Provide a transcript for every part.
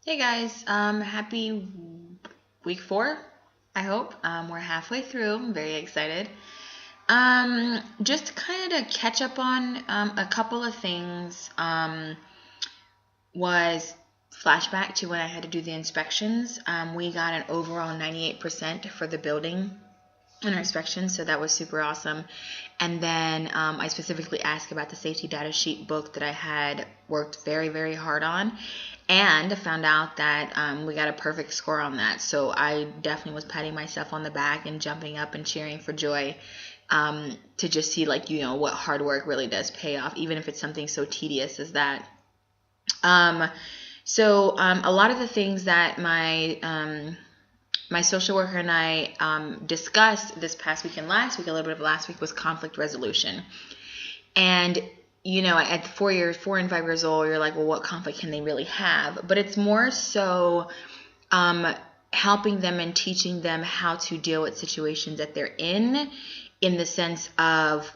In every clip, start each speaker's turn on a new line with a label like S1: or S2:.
S1: Hey guys, happy week 4, I hope. We're halfway through. I'm very excited. Just kind of catch up on a couple of things. Was flashback to when I had to do the inspections. We got an overall 98% for the building in our inspection, so that was super awesome. And then I specifically asked about the safety data sheet book that I had worked very, very hard on, and found out that we got a perfect score on that. So I definitely was patting myself on the back and jumping up and cheering for joy, to just see what hard work really does pay off, even if it's something so tedious as that. A lot of the things that my social worker and I discussed this past week and last week, a little bit of last week, was conflict resolution. And at 4 and 5 years old, you're like, well, what conflict can they really have? But it's more so helping them and teaching them how to deal with situations that they're in the sense of,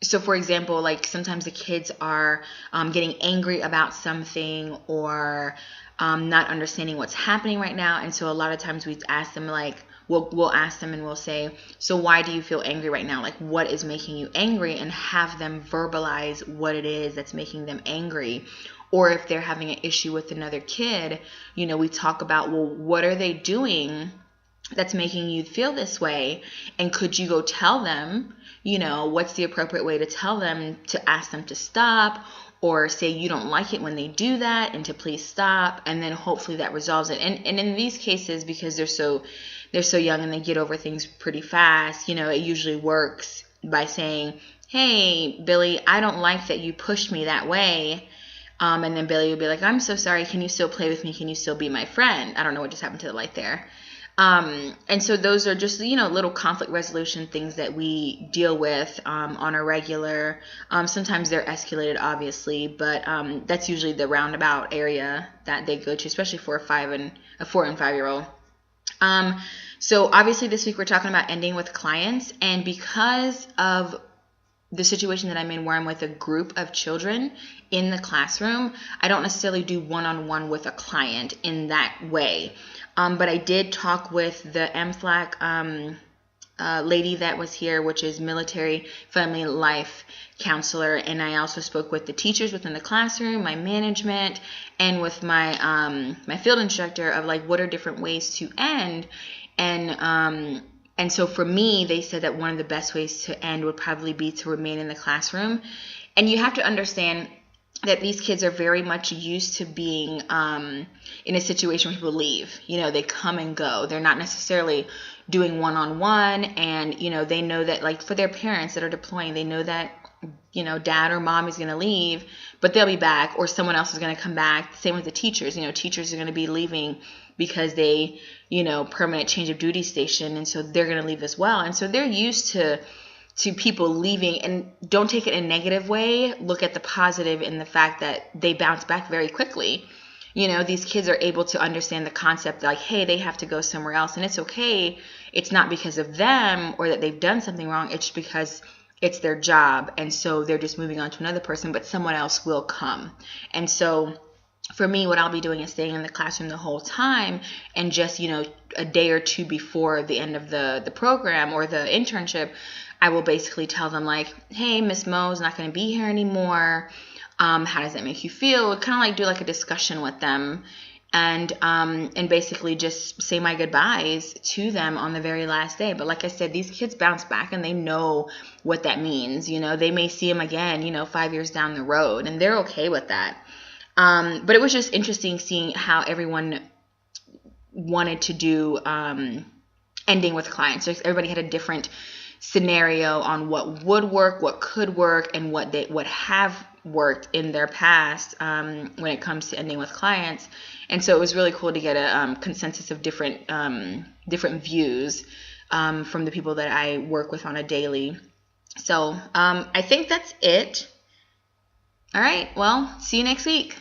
S1: so for example, like sometimes the kids are getting angry about something, or not understanding what's happening right now. And so a lot of times we ask them, like, we'll ask them and we'll say, so why do you feel angry right now? Like, what is making you angry? And have them verbalize what it is that's making them angry. Or if they're having an issue with another kid, we talk about, well, what are they doing that's making you feel this way? And could you go tell them, what's the appropriate way to tell them, to ask them to stop, or say you don't like it when they do that and to please stop, and then hopefully that resolves it. And in these cases, because they're so young and they get over things pretty fast, it usually works by saying, hey, Billy, I don't like that you pushed me that way. And then Billy will be like, I'm so sorry. Can you still play with me? Can you still be my friend? I don't know what just happened to the light there. And so those are just, little conflict resolution things that we deal with on a regular. Sometimes they're escalated, obviously, but that's usually the roundabout area that they go to, especially for a 4 and 5 year old. So obviously this week we're talking about ending with clients, and because of the situation that I'm in, where I'm with a group of children in the classroom, I don't necessarily do one-on-one with a client in that way. But I did talk with the MFLAC lady that was here, which is Military Family Life Counselor, and I also spoke with the teachers within the classroom, my management, and with my my field instructor of, like, what are different ways to end. And so for me, they said that one of the best ways to end would probably be to remain in the classroom. And you have to understand that these kids are very much used to being in a situation where people leave. They come and go. They're not necessarily doing one-on-one, and, they know that, like, for their parents that are deploying, they know that, dad or mom is going to leave, but they'll be back, or someone else is going to come back. Same with the teachers. Teachers are going to be leaving because they, permanent change of duty station, and so they're going to leave as well. And so they're used to people leaving, and don't take it in a negative way. Look at the positive in the fact that they bounce back very quickly. These kids are able to understand the concept, like, hey, they have to go somewhere else, and it's okay. It's not because of them or that they've done something wrong. It's because it's their job, and so they're just moving on to another person, but someone else will come. And so for me, what I'll be doing is staying in the classroom the whole time, and just, a day or two before the end of the program or the internship, I will basically tell them, like, hey, Miss Mo's not going to be here anymore. How does that make you feel? Kind of like do like a discussion with them, and basically just say my goodbyes to them on the very last day. But like I said, these kids bounce back, and they know what that means. They may see them again, 5 years down the road, and they're okay with that. But it was just interesting seeing how everyone wanted to do ending with clients. So everybody had a different scenario on what would work, what could work, and what have worked in their past when it comes to ending with clients. And so it was really cool to get a consensus of different views from the people that I work with on a daily. So I think that's it. All right, well, see you next week.